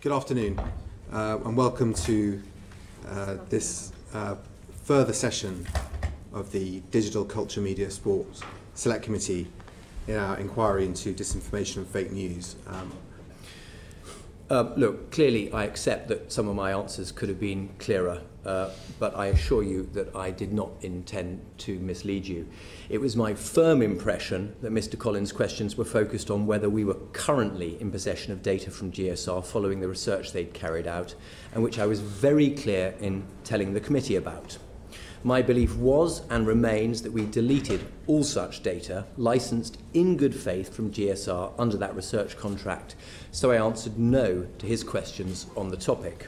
Good afternoon, and welcome to this further session of the Digital Culture, Media, Sport Select Committee in our inquiry into disinformation and fake news. Look, clearly I accept that some of my answers could have been clearer, but I assure you that I did not intend to mislead you. It was my firm impression that Mr. Collins' questions were focused on whether we were currently in possession of data from GSR following the research they'd carried out, and which I was very clear in telling the committee about. My belief was and remains that we deleted all such data licensed in good faith from GSR under that research contract, so I answered no to his questions on the topic.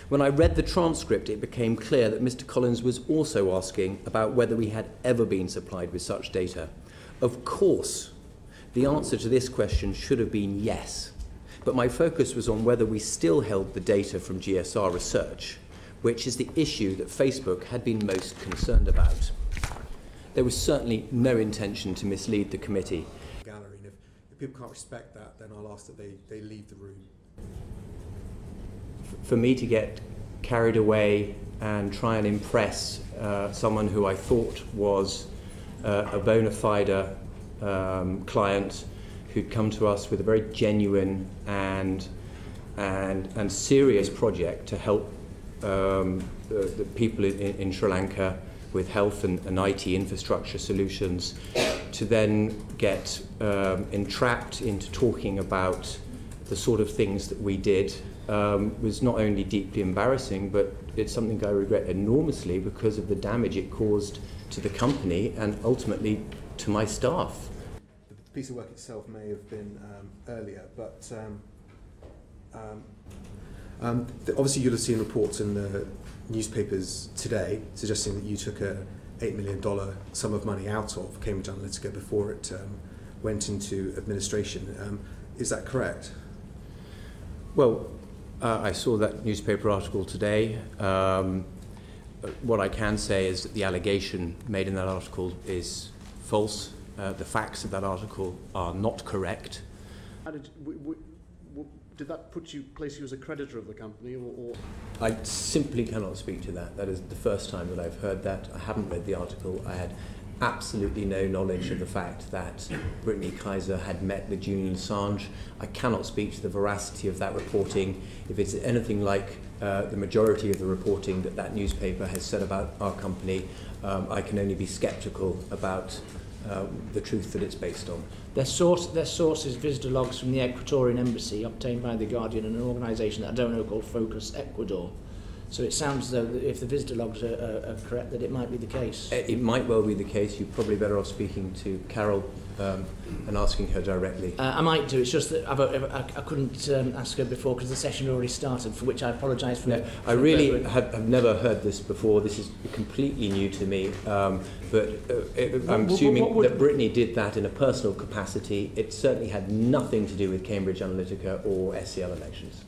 When I read the transcript, it became clear that Mr. Collins was also asking about whether we had ever been supplied with such data. Of course, the answer to this question should have been yes, but my focus was on whether we still held the data from GSR research, which is the issue that Facebook had been most concerned about. There was certainly no intention to mislead the committee. Gallery, and if people can't respect that, then I'll ask that they leave the room. For me to get carried away and try and impress someone who I thought was a bona fide client who'd come to us with a very genuine and serious project to help the people in Sri Lanka with health and IT infrastructure solutions, to then get entrapped into talking about the sort of things that we did was not only deeply embarrassing, but it's something I regret enormously because of the damage it caused to the company and ultimately to my staff. The piece of work itself may have been earlier, but obviously you'll have seen reports in the newspapers today suggesting that you took a $8 million sum of money out of Cambridge Analytica before it went into administration. Is that correct? Well, I saw that newspaper article today. What I can say is that the allegation made in that article is false. The facts of that article are not correct. How did that place you as a creditor of the company, or? I simply cannot speak to that. That is the first time that I've heard that. I haven't read the article. I had absolutely no knowledge of the fact that Brittany Kaiser had met with Julian Assange. I cannot speak to the veracity of that reporting. If it's anything like the majority of the reporting that newspaper has said about our company, I can only be sceptical about the truth that it's based on. Their source is visitor logs from the Ecuadorian embassy obtained by The Guardian and an organisation that I don't know called Focus Ecuador. So it sounds as though if the visitor logs are correct, that it might be the case. It might well be the case. You're probably better off speaking to Carol and asking her directly. I might do. It's just that I couldn't ask her before because the session had already started, for which I apologise for. No, I really have never heard this before. This is completely new to me. But I'm assuming that Brittany did that in a personal capacity. It certainly had nothing to do with Cambridge Analytica or SCL elections.